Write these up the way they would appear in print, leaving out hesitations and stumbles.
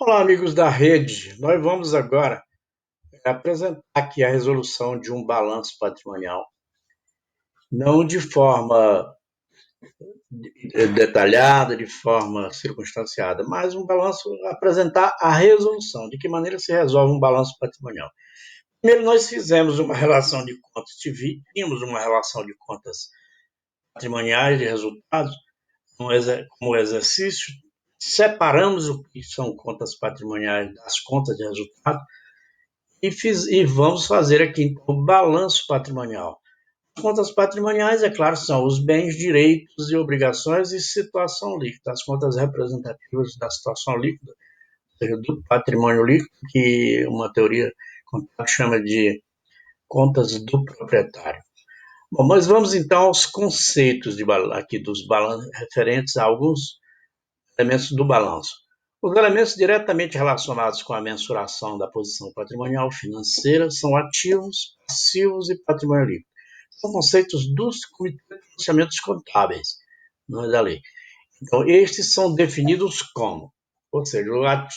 Olá, amigos da rede. Nós vamos agora apresentar aqui a resolução de um balanço patrimonial, não de forma detalhada, de forma circunstanciada, mas um balanço, apresentar a resolução, de que maneira se resolve um balanço patrimonial. Primeiro, nós fizemos uma relação de contas, tínhamos uma relação de contas patrimoniais de resultados, como exercício, separamos o que são contas patrimoniais das contas de resultado, e vamos fazer aqui então, o balanço patrimonial. As contas patrimoniais, é claro, são os bens, direitos e obrigações e situação líquida, as contas representativas da situação líquida, ou seja, do patrimônio líquido, que uma teoria contábil chama de contas do proprietário. Bom, mas vamos então aos conceitos aqui dos balanços, referentes a alguns elementos do balanço. Os elementos diretamente relacionados com a mensuração da posição patrimonial financeira são ativos, passivos e patrimônio líquido. São conceitos dos comitês de financiamentos contábeis, não é da lei. Então, estes são definidos como, ou seja,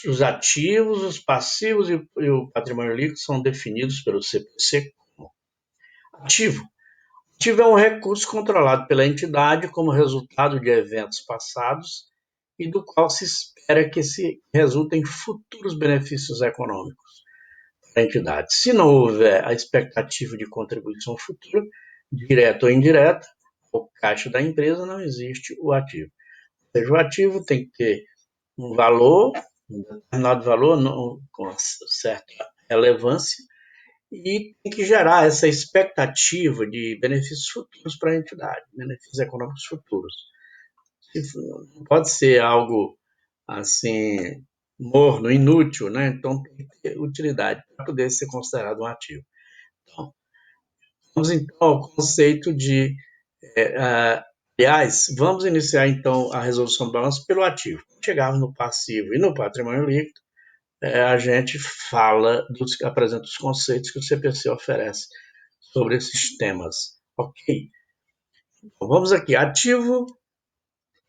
os ativos, os passivos e o patrimônio líquido são definidos pelo CPC como ativo. Ativo é um recurso controlado pela entidade como resultado de eventos passados e do qual se espera que se resulte em futuros benefícios econômicos para a entidade. Se não houver a expectativa de contribuição futura, direta ou indireta, o caixa da empresa, não existe o ativo. Ou seja, o ativo tem que ter um valor, um determinado valor, com certa relevância, e tem que gerar essa expectativa de benefícios futuros para a entidade, benefícios econômicos futuros. Não pode ser algo assim morno, inútil, né? Então tem que ter utilidade para poder ser considerado um ativo. Então, vamos então ao conceito de, aliás, vamos iniciar então a resolução do balanço pelo ativo. Quando chegarmos no passivo e no patrimônio líquido, a gente apresenta os conceitos que o CPC oferece sobre esses temas. Ok? Então, vamos aqui. Ativo,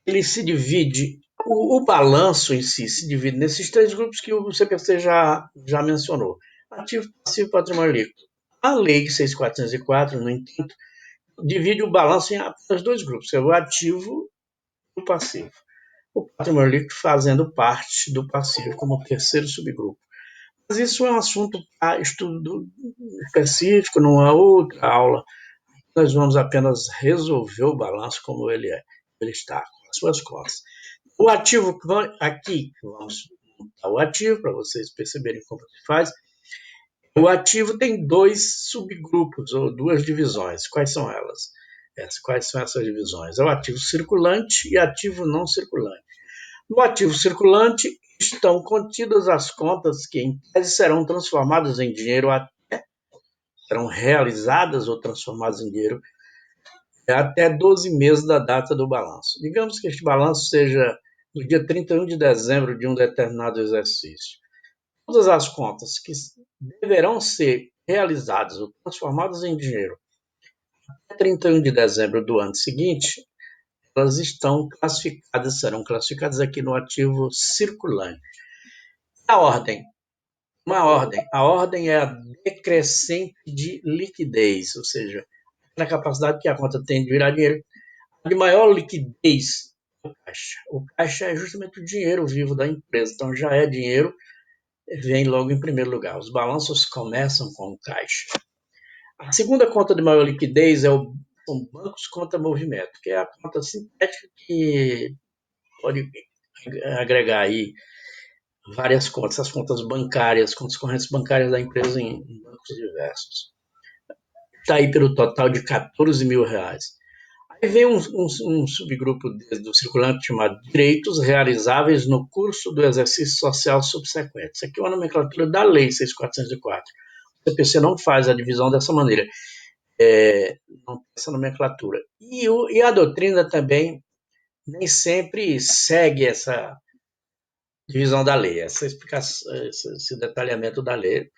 ele se divide, o balanço em si se divide nesses três grupos que o CPC já mencionou. Ativo, passivo e patrimônio líquido. A Lei 6.404, no entanto, divide o balanço em apenas dois grupos, que é o ativo e o passivo. O patrimônio líquido fazendo parte do passivo como terceiro subgrupo. Mas isso é um assunto para estudo específico, numa outra aula. Nós vamos apenas resolver o balanço como ele está, com as suas contas. O ativo, aqui, vamos montar o ativo para vocês perceberem como se faz. O ativo tem dois subgrupos, ou duas divisões. Quais são elas? Quais são essas divisões? É o ativo circulante e ativo não circulante. No ativo circulante estão contidas as contas que, em tese, serão transformadas em dinheiro serão realizadas ou transformadas em dinheiro até 12 meses da data do balanço. Digamos que este balanço seja no dia 31 de dezembro de um determinado exercício. Todas as contas que deverão ser realizadas ou transformadas em dinheiro até 31 de dezembro do ano seguinte, elas estão classificadas, serão classificadas aqui no ativo circulante. A ordem. A ordem é a decrescente de liquidez, ou seja, na capacidade que a conta tem de virar dinheiro, de maior liquidez do caixa. O caixa é justamente o dinheiro vivo da empresa, então já é dinheiro, vem logo em primeiro lugar. Os balanços começam com o caixa. A segunda conta de maior liquidez são bancos contra movimento, que é a conta sintética que pode agregar aí várias contas, as contas bancárias, contas correntes bancárias da empresa em bancos diversos. Está aí pelo total de R$ 14.000. Aí vem um subgrupo do circulante chamado direitos realizáveis no curso do exercício social subsequente. Isso aqui é uma nomenclatura da Lei 6.404. O CPC não faz a divisão dessa maneira, não tem essa nomenclatura. E a doutrina também nem sempre segue essa divisão da lei, essa explicação, esse detalhamento da lei.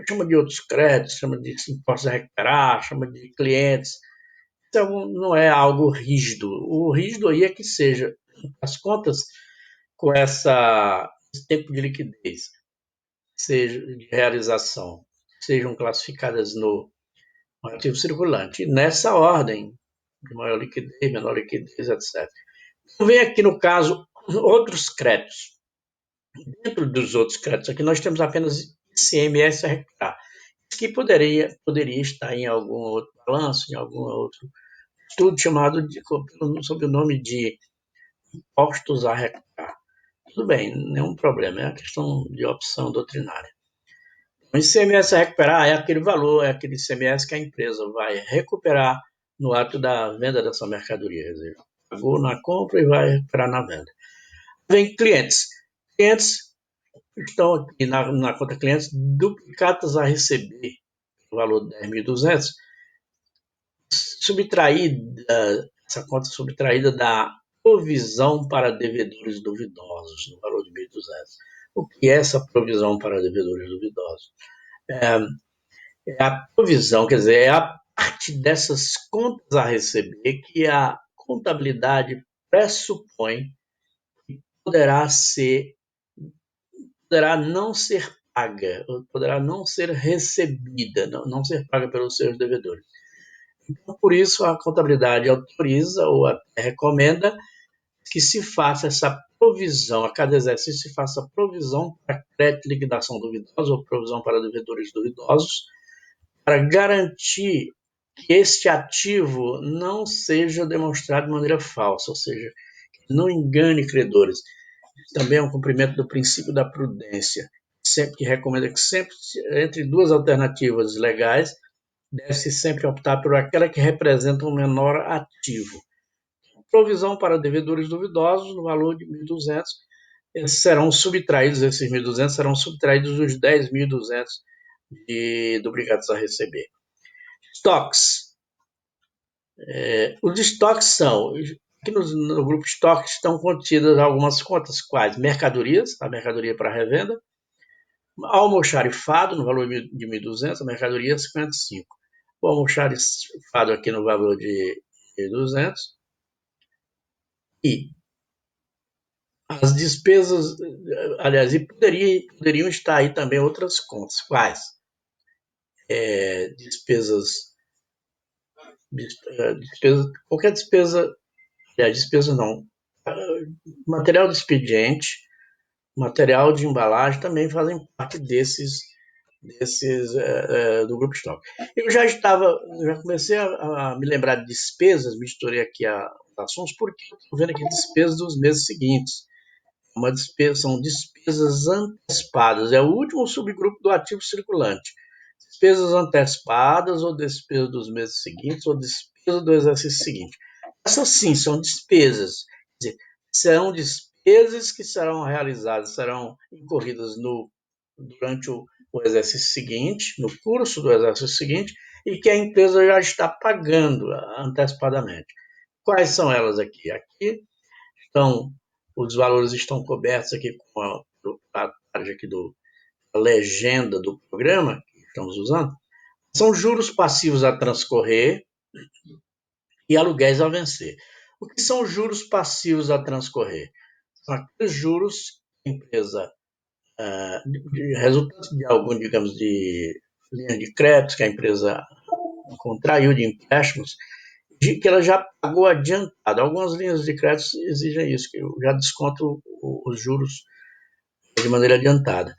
Chama de outros créditos, chama de impostos a recuperar, chama de clientes. Então, não é algo rígido. O rígido aí é que seja as contas com essa tempo de liquidez, seja de realização, sejam classificadas no ativo circulante. E nessa ordem, de maior liquidez, menor liquidez, etc. Então, vem aqui no caso outros créditos. Dentro dos outros créditos aqui, nós temos apenas ICMS a recuperar, que poderia estar em algum outro balanço, em algum outro estudo chamado sob o nome de impostos a recuperar. Tudo bem, nenhum problema, é uma questão de opção doutrinária. O ICMS a recuperar é aquele valor, é aquele ICMS que a empresa vai recuperar no ato da venda dessa mercadoria. Quer dizer, pagou na compra e vai recuperar na venda. Vem clientes. Clientes estão aqui na conta clientes duplicadas a receber, o valor de 10.200, essa conta subtraída da provisão para devedores duvidosos, no valor de 1.200. O que é essa provisão para devedores duvidosos? É a provisão, quer dizer, é a parte dessas contas a receber que a contabilidade pressupõe que poderá não ser paga, poderá não ser recebida, não ser paga pelos seus devedores. Então, por isso, a contabilidade autoriza ou até recomenda que se faça essa provisão, a cada exercício se faça provisão para crédito de liquidação duvidosa ou provisão para devedores duvidosos, para garantir que este ativo não seja demonstrado de maneira falsa, ou seja, que não engane credores. Também é um cumprimento do princípio da prudência, que recomenda que sempre, entre duas alternativas legais, deve-se sempre optar por aquela que representa um menor ativo. Provisão para devedores duvidosos no valor de 1.200, esses 1.200 serão subtraídos dos 10.200 do obrigados a receber. Estoques. Os estoques são, aqui no grupo estoques estão contidas algumas contas, quais? Mercadorias, a mercadoria para revenda, almoxarifado no valor de 1.200, a mercadoria 55. O almoxarifado aqui no valor de 1.200. E as despesas, aliás, e poderiam estar aí também outras contas. Quais? Despesas, qualquer despesa, despesa não, material de expediente, material de embalagem também fazem parte desses do grupo estoque. Eu já comecei a me lembrar de despesas, misturei aqui os assuntos, porque estou vendo aqui despesas dos meses seguintes. São despesas antecipadas, é o último subgrupo do ativo circulante. Despesas antecipadas, ou despesa dos meses seguintes, ou despesa do exercício seguinte. Essas sim são despesas, quer dizer, serão despesas que serão realizadas, serão incorridas durante o exercício seguinte, no curso do exercício seguinte, e que a empresa já está pagando antecipadamente. Quais são elas aqui? Aqui estão, os valores estão cobertos aqui com a parte aqui da legenda do programa que estamos usando. São juros passivos a transcorrer e aluguéis a vencer. O que são juros passivos a transcorrer? São aqueles juros que a empresa, resultante de algum, digamos, de linha de crédito que a empresa contraiu de empréstimos, que ela já pagou adiantado. Algumas linhas de crédito exigem isso, que eu já desconto os juros de maneira adiantada.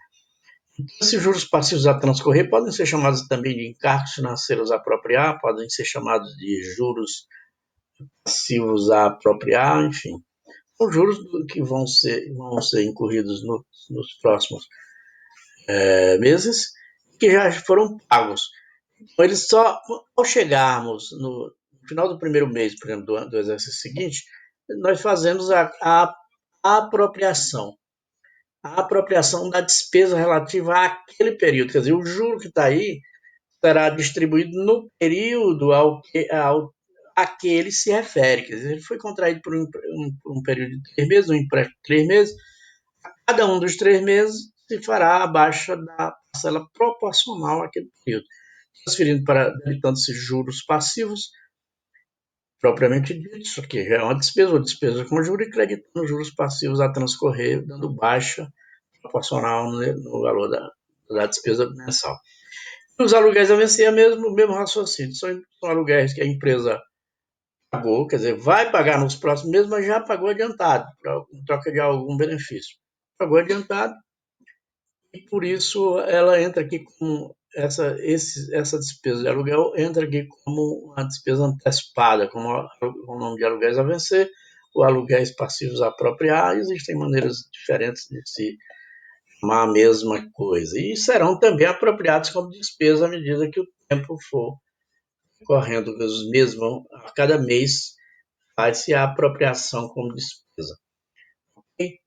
Esses juros passivos a transcorrer podem ser chamados também de encargos financeiros a apropriar, podem ser chamados de juros passivos a apropriar, enfim. São juros que vão ser incorridos nos próximos meses, que já foram pagos. Então, eles só, ao chegarmos no final do primeiro mês, por exemplo, do exercício seguinte, nós fazemos a apropriação. A apropriação da despesa relativa àquele período. Quer dizer, o juro que está aí será distribuído no período a que ele se refere. Quer dizer, ele foi contraído por um período de 3 meses, um empréstimo de 3 meses. Cada um dos 3 meses se fará a baixa da parcela proporcional àquele período, transferindo para debitando-se juros passivos, propriamente dito, isso aqui já é uma despesa com juros, e creditando juros passivos a transcorrer, dando baixa proporcional no valor da despesa mensal. Os aluguéis a vencer é o mesmo raciocínio. São aluguéis que a empresa pagou, quer dizer, vai pagar nos próximos meses, mas já pagou adiantado, em troca de algum benefício. Pagou adiantado e por isso ela entra aqui com essa despesa de aluguel entra aqui como uma despesa antecipada, como o nome de aluguéis a vencer, ou aluguéis passivos a apropriar. Existem maneiras diferentes de se chamar a mesma coisa. E serão também apropriados como despesa à medida que o tempo for correndo. Os meses vão, a cada mês faz-se a apropriação como despesa. Okay?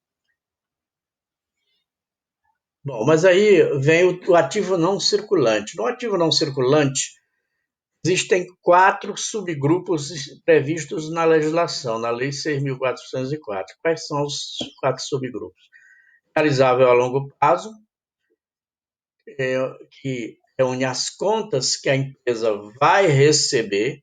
Bom, mas aí vem o ativo não circulante. No ativo não circulante, existem 4 subgrupos previstos na legislação, na Lei 6.404. Quais são os 4 subgrupos? Realizável a longo prazo, que reúne as contas que a empresa vai receber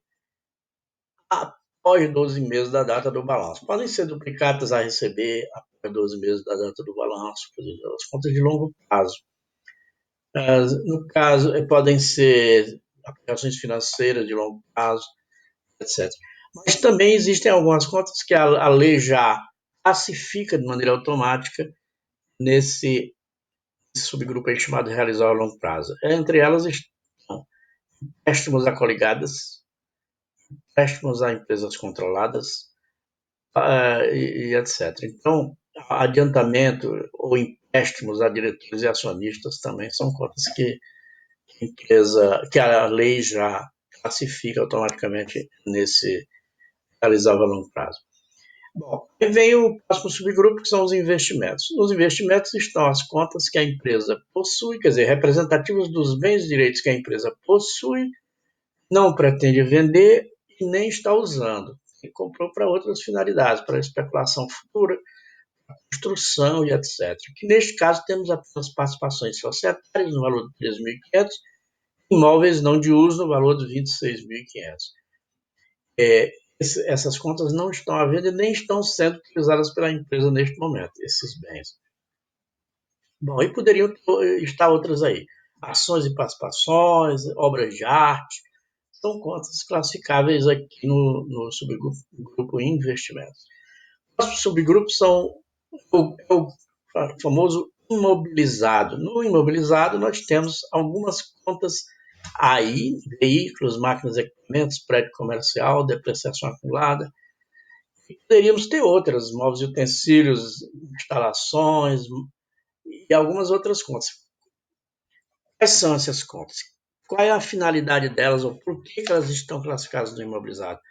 após 12 meses da data do balanço. Podem ser duplicatas a receber após 12 meses da data do balanço, as contas de longo prazo. No caso, podem ser aplicações financeiras de longo prazo, etc. Mas também existem algumas contas que a lei já classifica de maneira automática nesse subgrupo aí chamado realizar a longo prazo. Entre elas estão empréstimos a coligadas, empréstimos a empresas controladas, etc. Então, adiantamento ou empréstimos a diretores e acionistas também são contas que a lei já classifica automaticamente nesse realizável a longo prazo. Bom, aí vem o próximo subgrupo, que são os investimentos. Nos investimentos estão as contas que a empresa possui, quer dizer, representativos dos bens e direitos que a empresa possui, não pretende vender e nem está usando. E comprou para outras finalidades, para especulação futura, construção e etc. Que neste caso temos apenas participações societárias no valor de 3.500, imóveis não de uso no valor de 26.500. Essas contas não estão à venda e nem estão sendo utilizadas pela empresa neste momento, esses bens. Bom, e poderiam estar outras aí. Ações e participações, obras de arte, são contas classificáveis aqui no subgrupo investimentos. Os subgrupos são o famoso imobilizado. No imobilizado, nós temos algumas contas aí, veículos, máquinas, equipamentos, prédio comercial, depreciação acumulada. E poderíamos ter outras, móveis e utensílios, instalações e algumas outras contas. Quais são essas contas? Qual é a finalidade delas ou por que elas estão classificadas no imobilizado?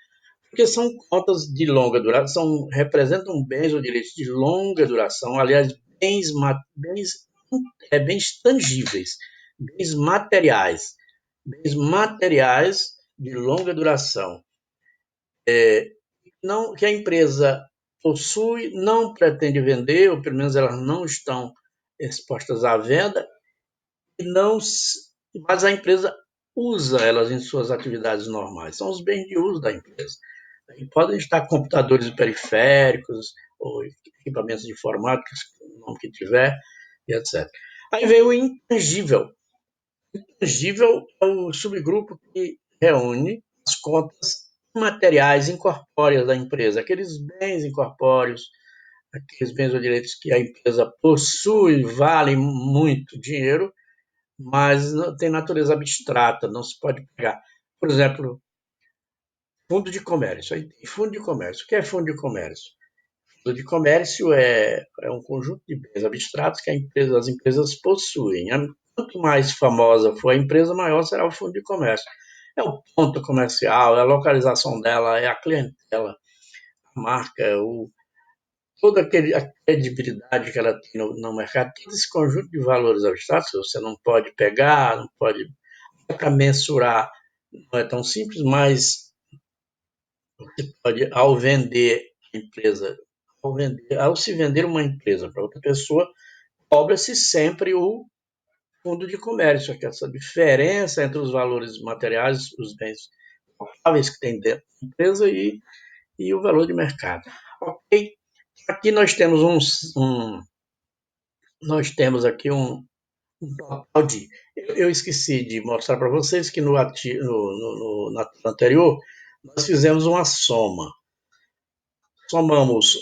Porque são contas de longa duração, representam bens ou direitos de longa duração, aliás, bens tangíveis, bens materiais de longa duração, não, que a empresa possui, não pretende vender, ou pelo menos elas não estão expostas à venda, não, mas a empresa usa elas em suas atividades normais. São os bens de uso da empresa. E podem estar computadores periféricos ou equipamentos de informática, o nome que tiver, e etc. Aí vem o intangível. O intangível é o subgrupo que reúne as contas materiais incorpóreas da empresa, aqueles bens incorpóreos, aqueles bens ou direitos que a empresa possui, valem muito dinheiro, mas não tem natureza abstrata, não se pode pegar. Por exemplo, fundo de comércio. Aí tem fundo de comércio. O que é fundo de comércio? Fundo de comércio é um conjunto de bens abstratos que as empresas possuem. Quanto mais famosa for a empresa, maior será o fundo de comércio. É o ponto comercial, é a localização dela, é a clientela, a marca, toda a credibilidade que ela tem no mercado, todo esse conjunto de valores abstratos, você não pode pegar, não pode. Para mensurar, não é tão simples, mas você pode, ao se vender uma empresa para outra pessoa, cobra-se sempre o fundo de comércio, que é essa diferença entre os valores materiais, os bens palpáveis que tem dentro da empresa e o valor de mercado. Ok? Aqui nós temos nós temos aqui um total de. Eu esqueci de mostrar para vocês que na tela anterior nós fizemos uma soma. Somamos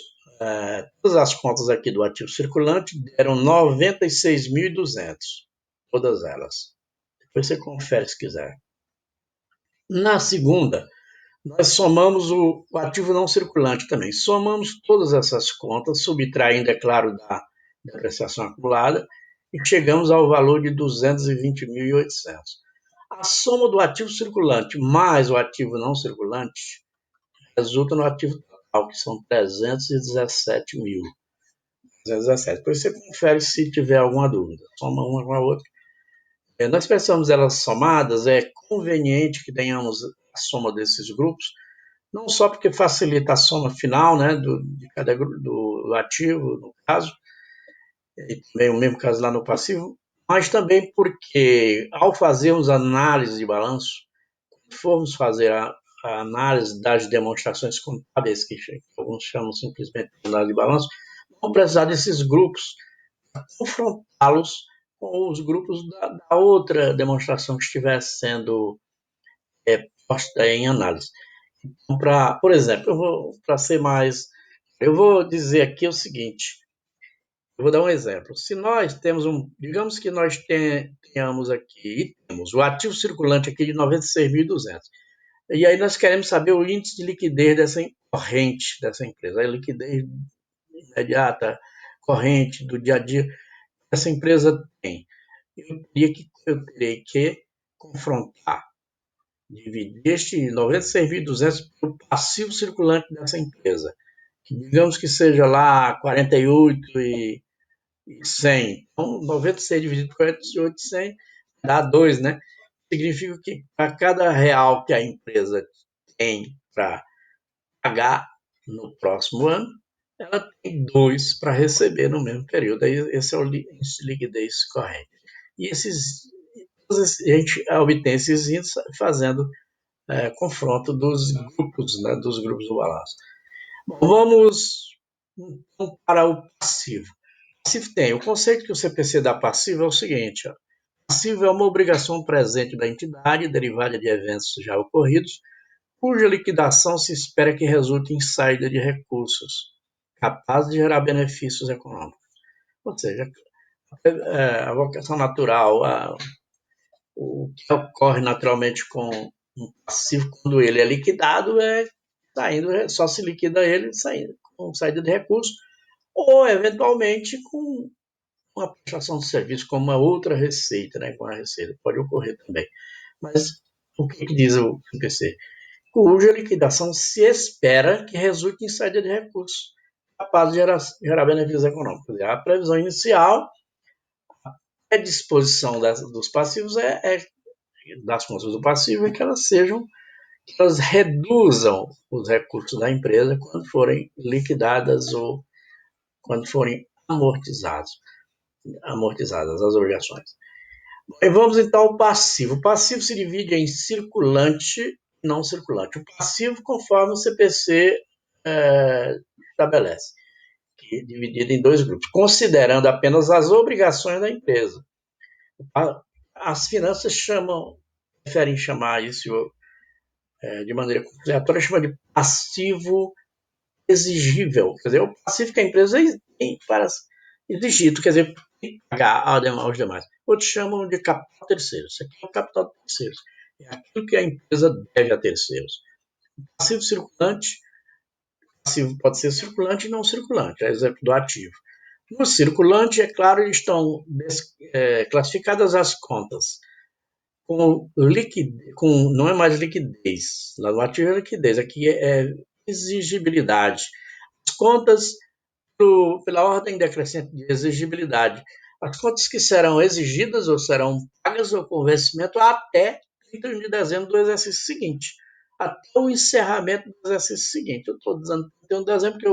todas as contas aqui do ativo circulante, deram 96.200, todas elas. Depois você confere se quiser. Na segunda, nós somamos o ativo não circulante também. Somamos todas essas contas, subtraindo, é claro, da depreciação acumulada, e chegamos ao valor de 220.800. A soma do ativo circulante mais o ativo não circulante resulta no ativo total, que são 317 mil. 317. Depois você confere se tiver alguma dúvida. Soma uma com a outra. Nós pensamos elas somadas, é conveniente que tenhamos a soma desses grupos, não só porque facilita a soma final, né, de cada grupo, do ativo, no caso, e também o mesmo caso lá no passivo, mas também porque, ao fazermos análise de balanço, formos fazer a análise das demonstrações contábeis, que alguns chamam simplesmente de análise de balanço, vamos precisar desses grupos, confrontá-los com os grupos da outra demonstração que estiver sendo posta em análise. Então, por exemplo, para ser mais. Eu vou dizer aqui o seguinte: eu vou dar um exemplo. Se nós temos digamos que nós tenhamos aqui, temos o ativo circulante aqui de 96.200. E aí nós queremos saber o índice de liquidez dessa corrente dessa empresa, a liquidez imediata, corrente, do dia a dia, que essa empresa tem. Eu terei que confrontar, dividir este 96.200 pelo passivo circulante dessa empresa, que digamos que seja lá 48 e 100. Então, 96 dividido por 48 e 100 dá 2, né? Significa que para cada real que a empresa tem para pagar no próximo ano, ela tem 2 para receber no mesmo período. Aí, esse é o índice de liquidez corrente. E a gente obtém esses índices fazendo confronto dos grupos do balanço. Bom, vamos então para o passivo. Passivo tem. O conceito que o CPC dá passivo é o seguinte: ó. Passivo é uma obrigação presente da entidade, derivada de eventos já ocorridos, cuja liquidação se espera que resulte em saída de recursos, capaz de gerar benefícios econômicos. Ou seja, a vocação natural, o que ocorre naturalmente com um passivo quando ele é liquidado é saindo, só se liquida ele saindo, com saída de recursos, ou eventualmente com uma prestação de serviço como uma outra receita, né, com a receita, pode ocorrer também. Mas o que diz o MPC? Cuja liquidação se espera que resulte em saída de recursos, capaz de gerar benefícios econômicos. A previsão inicial, a disposição dos passivos das contas do passivo é que elas reduzam os recursos da empresa quando forem liquidadas ou quando forem amortizadas as obrigações. E vamos então ao passivo. O passivo se divide em circulante e não circulante. O passivo, conforme o CPC estabelece, que é dividido em dois grupos, considerando apenas as obrigações da empresa. As finanças preferem chamar isso de maneira conciliatória, chama de passivo exigível. Quer dizer, o passivo que a empresa tem para exigir, quer dizer, pagar aos demais. Outros chamam de capital terceiro. Isso aqui é o capital de terceiros. É aquilo que a empresa deve a terceiros. O passivo circulante, passivo pode ser circulante e não circulante, é exemplo do ativo. No circulante, é claro, estão classificadas as contas não é mais liquidez. Lá no ativo é liquidez, aqui é exigibilidade. As contas pela ordem decrescente de exigibilidade. As contas que serão exigidas ou serão pagas ou com vencimento até 31 de dezembro do exercício seguinte. Até o encerramento do exercício seguinte. Eu estou dizendo 31 de dezembro porque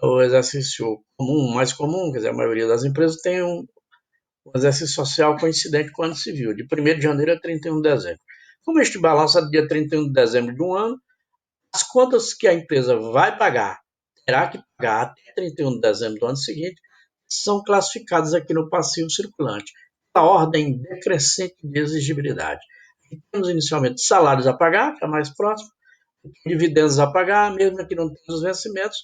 o exercício comum, mais comum, quer dizer, a maioria das empresas tem um exercício social coincidente com o ano civil, de 1º de janeiro a 31 de dezembro. Como este balanço é do dia 31 de dezembro de um ano, as contas que a empresa vai pagar, terá que pagar até 31 de dezembro do ano seguinte, são classificadas aqui no passivo circulante, a ordem decrescente de exigibilidade. E temos inicialmente salários a pagar, que é mais próximo, dividendos a pagar, mesmo que não tenha os vencimentos,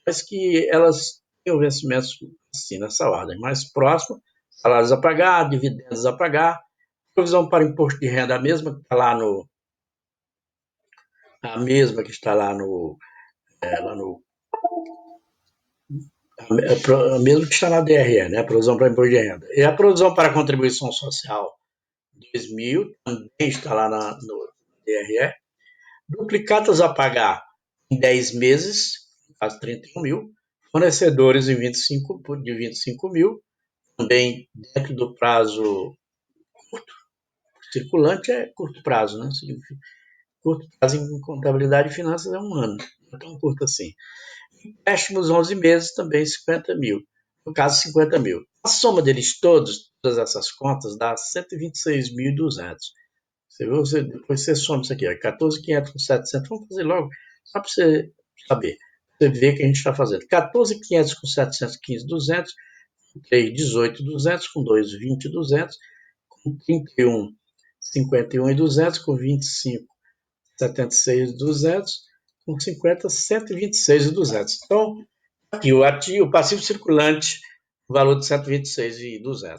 mas que elas tenham vencimentos assim, nessa ordem, mais próximo, salários a pagar, dividendos a pagar, provisão para imposto de renda, a mesma que está lá no, a mesma que está lá no mesmo que está na DRE, né? Provisão para imposto de renda. E a provisão para contribuição social 2000 também está lá no DRE. Duplicatas a pagar em 10 meses, caso 31 mil. Fornecedores em 25, de 25 mil, também dentro do prazo curto. Circulante é curto prazo, né? Curto prazo em contabilidade e finanças é 1 ano. Não é tão curto assim. Empréstimos 11 meses, também 50 mil. No caso, 50 mil. A soma deles todos, todas essas contas, dá 126.200. Você viu? Depois você soma isso aqui, 14.500 com 700. Vamos fazer logo, só para você saber. Você vê que a gente está fazendo 14.500 com 700, 15.200, com 3, 18.200, com 2, 20.200, com 31, 51.200, com 25, 76.200, com 50, 126.200. Então, aqui o ativo, o passivo circulante, valor de 126.200.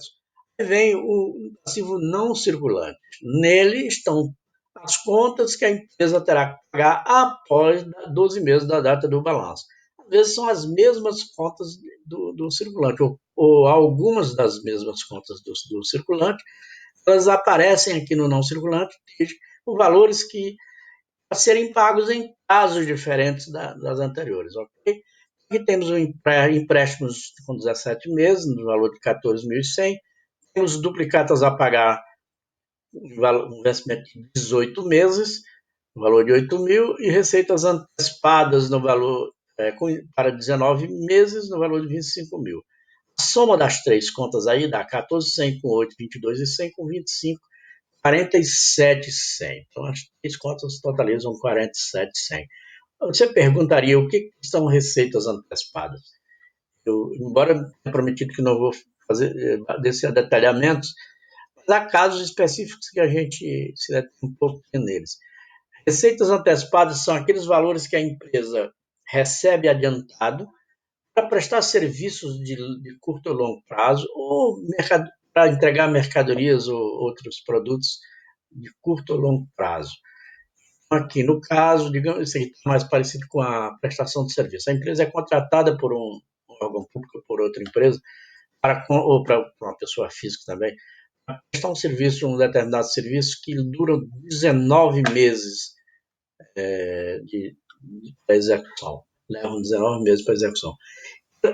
Aí vem o passivo não circulante. Nele estão as contas que a empresa terá que pagar após 12 meses da data do balanço. Às vezes são as mesmas contas do circulante, ou algumas das mesmas contas do circulante, elas aparecem aqui no não circulante, com valores que a serem pagos em prazos diferentes das anteriores, ok? Aqui temos empréstimos com 17 meses, no valor de 14.100, temos duplicatas a pagar, um investimento de 18 meses, no valor de 8 mil, e receitas antecipadas no valor para 19 meses, no valor de 25 mil. A soma das três contas aí dá 14.100 com 8, 22.100 com 25, 47.100. Então, as três contas totalizam 47.100. Você perguntaria o que são receitas antecipadas? Embora tenha prometido que não vou fazer desse detalhamento, mas há casos específicos que a gente se detém um pouco neles. Receitas antecipadas são aqueles valores que a empresa recebe adiantado para prestar serviços de curto ou longo prazo, ou para entregar mercadorias ou outros produtos de curto ou longo prazo. Aqui, no caso, digamos, isso aqui está mais parecido com a prestação de serviço. A empresa é contratada por um órgão público ou por outra empresa, ou para uma pessoa física também, para prestar um serviço, um determinado serviço que dura 19 meses de execução. Levam 19 meses para execução.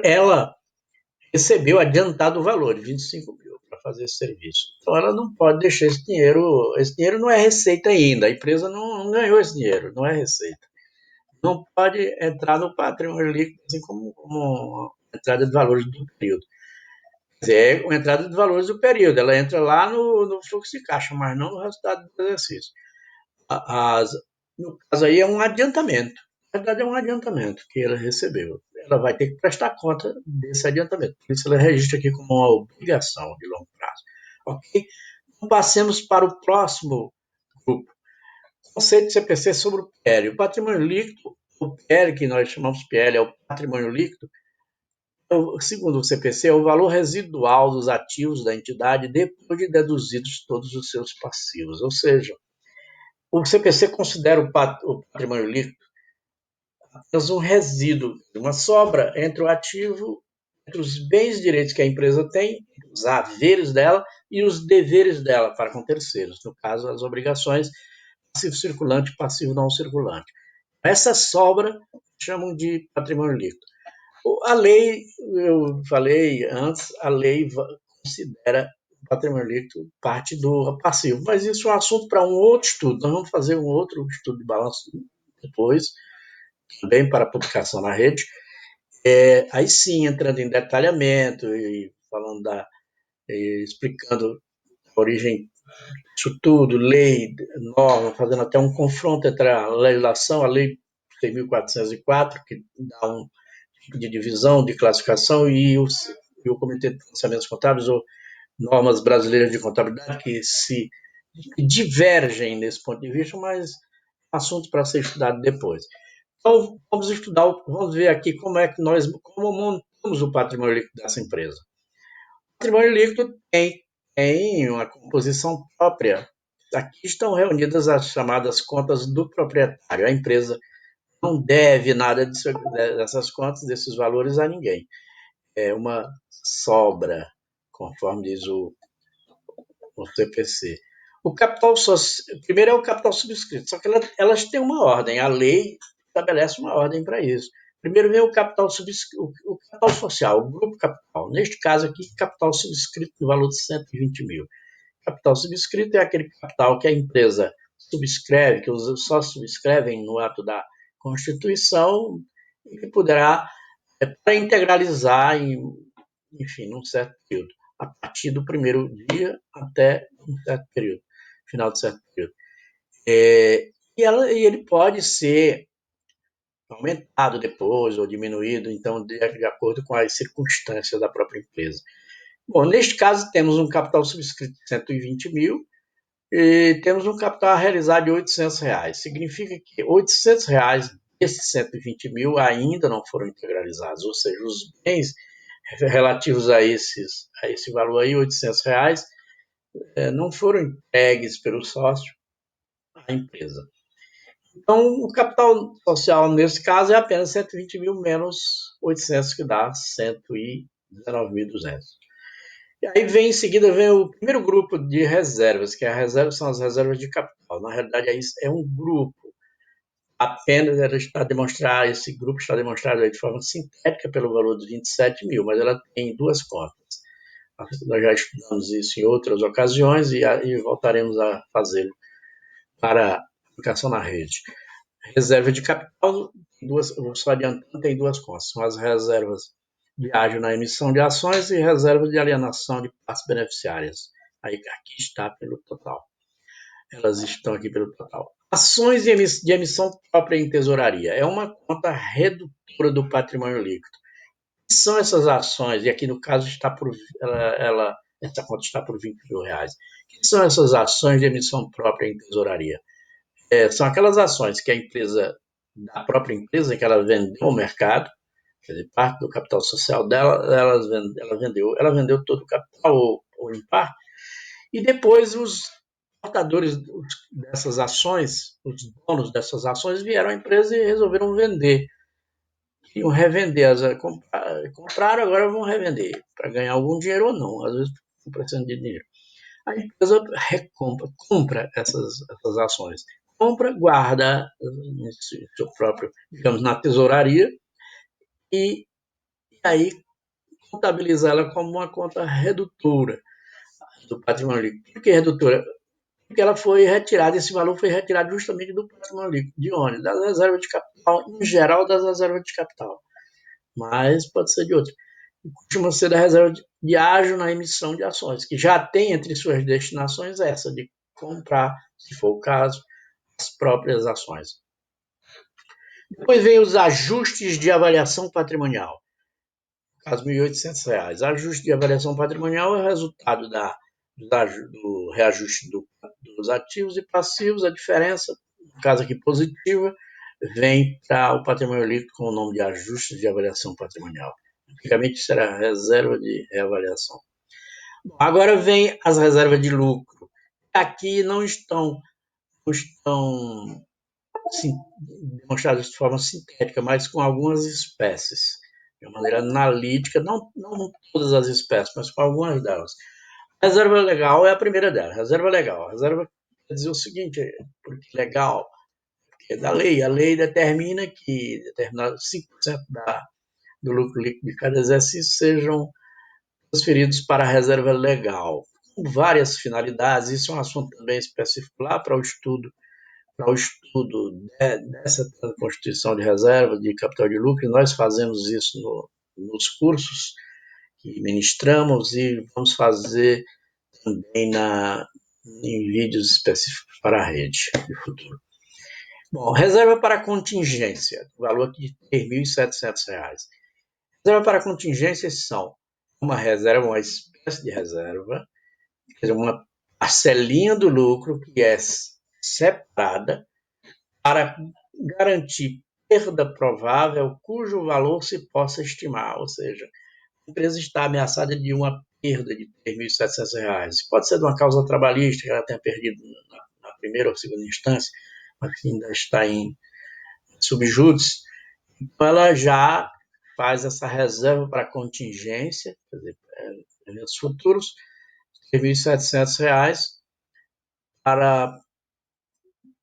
Ela recebeu adiantado o valor de 25 mil para fazer esse serviço. Então, ela não pode deixar esse dinheiro não é receita ainda, a empresa não ganhou esse dinheiro, não é receita. Não pode entrar no patrimônio líquido, assim como a entrada de valores do período. Quer dizer, é a entrada de valores do período, ela entra lá no fluxo de caixa, mas não no resultado do exercício. No caso aí é um adiantamento. Na verdade, é um adiantamento que ela recebeu. Ela vai ter que prestar conta desse adiantamento. Por isso, ela registra aqui como uma obrigação de longo prazo. Ok? Então, passemos para o próximo grupo. Conceito de CPC sobre o PL. O patrimônio líquido, o PL, que nós chamamos de PL, é o patrimônio líquido, segundo o CPC, é o valor residual dos ativos da entidade depois de deduzidos todos os seus passivos. Ou seja, o CPC considera o patrimônio líquido apenas um resíduo, uma sobra entre o ativo, entre os bens e direitos que a empresa tem, os haveres dela e os deveres dela para com terceiros, no caso, as obrigações, passivo circulante e passivo não circulante. Essa sobra chamam de patrimônio líquido. A lei, eu falei antes, a lei considera o patrimônio líquido parte do passivo, mas isso é um assunto para um outro estudo. Nós vamos fazer um outro estudo de balanço depois, também para publicação na rede. Aí sim, entrando em detalhamento e falando explicando a origem disso tudo, lei, norma, fazendo até um confronto entre a legislação, a lei 6.404, que dá um tipo de divisão, de classificação, e e o Comitê de Financiamentos Contábeis, ou normas brasileiras de contabilidade, que divergem nesse ponto de vista, mas assuntos para ser estudado depois. Então, vamos ver aqui como montamos o patrimônio líquido dessa empresa. O patrimônio líquido tem uma composição própria. Aqui estão reunidas as chamadas contas do proprietário. A empresa não deve nada dessas contas, desses valores a ninguém. É uma sobra, conforme diz o CPC. O capital social, primeiro é o capital subscrito, só que elas têm uma ordem, a lei estabelece uma ordem para isso. Primeiro vem o capital subscrito, o capital social, o grupo capital. Neste caso aqui, capital subscrito no valor de 120 mil. Capital subscrito é aquele capital que a empresa subscreve, que os sócios subscrevem no ato da Constituição e que poderá para integralizar, enfim, num certo período, a partir do primeiro dia até um certo período, final de certo período. E ele pode ser aumentado depois ou diminuído, então, de acordo com as circunstâncias da própria empresa. Bom, neste caso, temos um capital subscrito de 120 mil e temos um capital a realizar de R$800. Significa que R$800 desses 120 mil ainda não foram integralizados, ou seja, os bens relativos a esse valor aí, R$800, não foram entregues pelo sócio à empresa. Então, o capital social, nesse caso, é apenas 120 mil menos 800, que dá 119.200. E aí em seguida vem o primeiro grupo de reservas, que são as reservas de capital. Na realidade, é um grupo. Apenas esse grupo está demonstrado de forma sintética pelo valor de 27 mil, mas ela tem duas contas. Nós já estudamos isso em outras ocasiões e voltaremos a fazê-lo para aplicação na rede. Reserva de capital, só adiantando, tem duas contas. São as reservas de ágio na emissão de ações e reserva de alienação de partes beneficiárias. Aí aqui está pelo total. Elas estão aqui pelo total. Ações de emissão própria em tesouraria. É uma conta redutora do patrimônio líquido. O que são essas ações? E aqui no caso essa conta está por R$20 mil. O que são essas ações de emissão própria em tesouraria? São aquelas ações que da própria empresa, que ela vendeu ao mercado, quer dizer, parte do capital social dela, ela vendeu todo o capital, ou em parte, e depois os portadores dessas ações, os donos dessas ações, vieram à empresa e resolveram vender. Iam revender, compraram, agora vão revender, para ganhar algum dinheiro ou não, às vezes não precisam de dinheiro. A empresa compra essas ações. Compra, guarda seu próprio, digamos, na tesouraria, e aí contabiliza ela como uma conta redutora do patrimônio líquido. Por que redutora? Porque ela foi retirada, esse valor foi retirado justamente do patrimônio líquido. De onde? Das reservas de capital, em geral das reservas de capital, mas pode ser de outro. Costuma ser da reserva de ágio na emissão de ações, que já tem entre suas destinações essa de comprar, se for o caso, as próprias ações. Depois vem os ajustes de avaliação patrimonial. No caso, R$1.800. Ajuste de avaliação patrimonial é o resultado do reajuste dos ativos e passivos. A diferença, no caso aqui positiva, vem para o patrimônio líquido com o nome de ajuste de avaliação patrimonial. Antigamente isso era reserva de reavaliação. Agora vem as reservas de lucro. Aqui não estão demonstradas de forma sintética, mas com algumas espécies, de uma maneira analítica, não todas as espécies, mas com algumas delas. A reserva legal é a primeira delas, reserva legal. A reserva quer dizer o seguinte, porque legal, porque é da lei, a lei determina que determinado 5% do lucro líquido de cada exercício sejam transferidos para a reserva legal, com várias finalidades. Isso é um assunto também específico lá para o estudo dessa constituição de reserva de capital de lucro. Nós fazemos isso nos cursos que ministramos e vamos fazer também em vídeos específicos para a rede de futuro. Bom, reserva para contingência, valor aqui de R$3.700. Reserva para contingências são uma reserva, uma espécie de reserva, quer dizer, uma parcelinha do lucro que é separada para garantir perda provável cujo valor se possa estimar, ou seja, a empresa está ameaçada de uma perda de R$ 3.700. Pode ser de uma causa trabalhista, que ela tenha perdido na primeira ou segunda instância, mas que ainda está em subjúdice. Então, ela já faz essa reserva para contingência, quer dizer, eventos futuros, R$ 3.700, para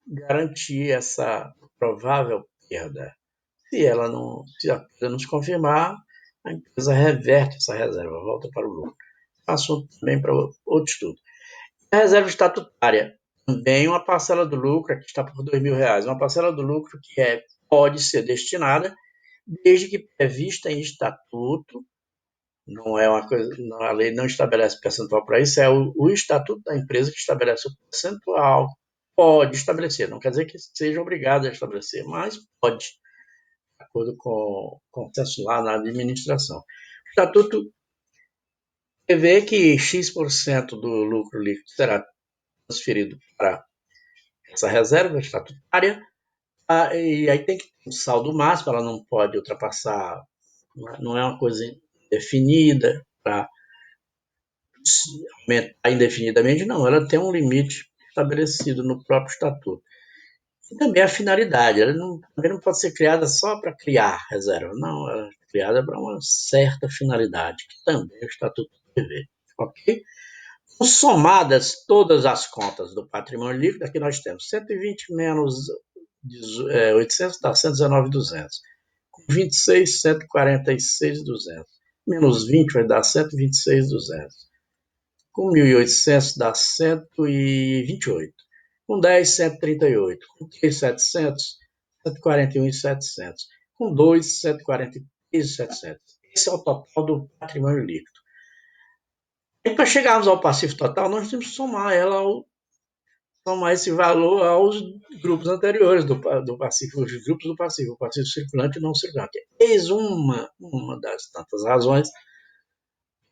garantir essa provável perda. Se a perda não se confirmar, a empresa reverte essa reserva, volta para o lucro. Assunto também para outro estudo. A reserva estatutária, também uma parcela do lucro, aqui está por R$ 2.000, uma parcela do lucro que pode ser destinada, desde que prevista em estatuto, não é uma coisa, a lei não estabelece percentual para isso, é o estatuto da empresa que estabelece o percentual, pode estabelecer, não quer dizer que seja obrigado a estabelecer, mas pode, de acordo com o consenso lá na administração. O estatuto prevê que X% do lucro líquido será transferido para essa reserva estatutária, e aí tem que ter um saldo máximo, ela não pode ultrapassar, não é uma coisa definida para aumentar indefinidamente, não, ela tem um limite estabelecido no próprio estatuto. E também a finalidade, ela também não pode ser criada só para criar reserva, não, ela é criada para uma certa finalidade, que também o estatuto prevê, ok? Somadas todas as contas do patrimônio líquido, aqui nós temos 120 menos 800 dá 119.200. Com 26, 146.200. Menos 20 vai dar 126.200. Com 1.800 dá 128. Com 10, 138. Com 3, 700, 141.700. Com 2, 143.700. Esse é o total do patrimônio líquido. E para chegarmos ao passivo total, nós temos que somar esse valor aos grupos anteriores do passivo, os grupos do passivo, o passivo circulante e não circulante. Eis uma das tantas razões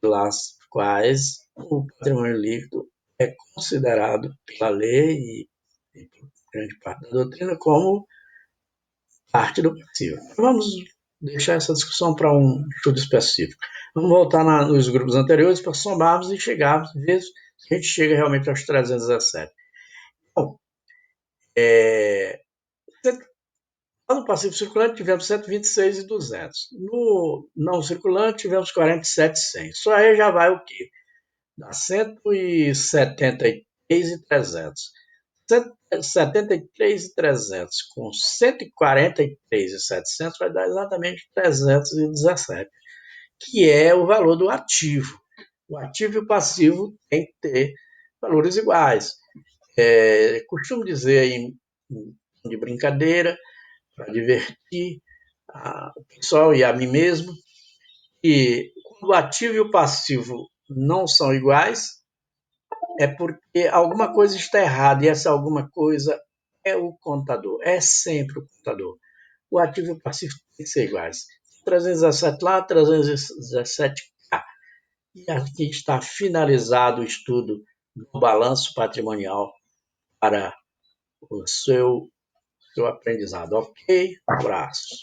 pelas quais o patrimônio líquido é considerado pela lei e por grande parte da doutrina como parte do passivo. Vamos deixar essa discussão para um estudo específico. Vamos voltar nos grupos anteriores para somarmos e chegarmos, ver se a gente chega realmente aos 317. Bom, no passivo circulante tivemos 126.200. No não circulante tivemos 47.100. Só aí já vai o quê? Dá 173.300. 73.300 com 143.700 vai dar exatamente 317, que é o valor do ativo. O ativo e o passivo têm que ter valores iguais. Costumo dizer aí, de brincadeira, para divertir o pessoal e a mim mesmo, que quando o ativo e o passivo não são iguais, é porque alguma coisa está errada, e essa alguma coisa é o contador, é sempre o contador. O ativo e o passivo têm que ser iguais. 317 lá, 317 cá. E aqui está finalizado o estudo do balanço patrimonial para o seu aprendizado. Ok? Um abraço.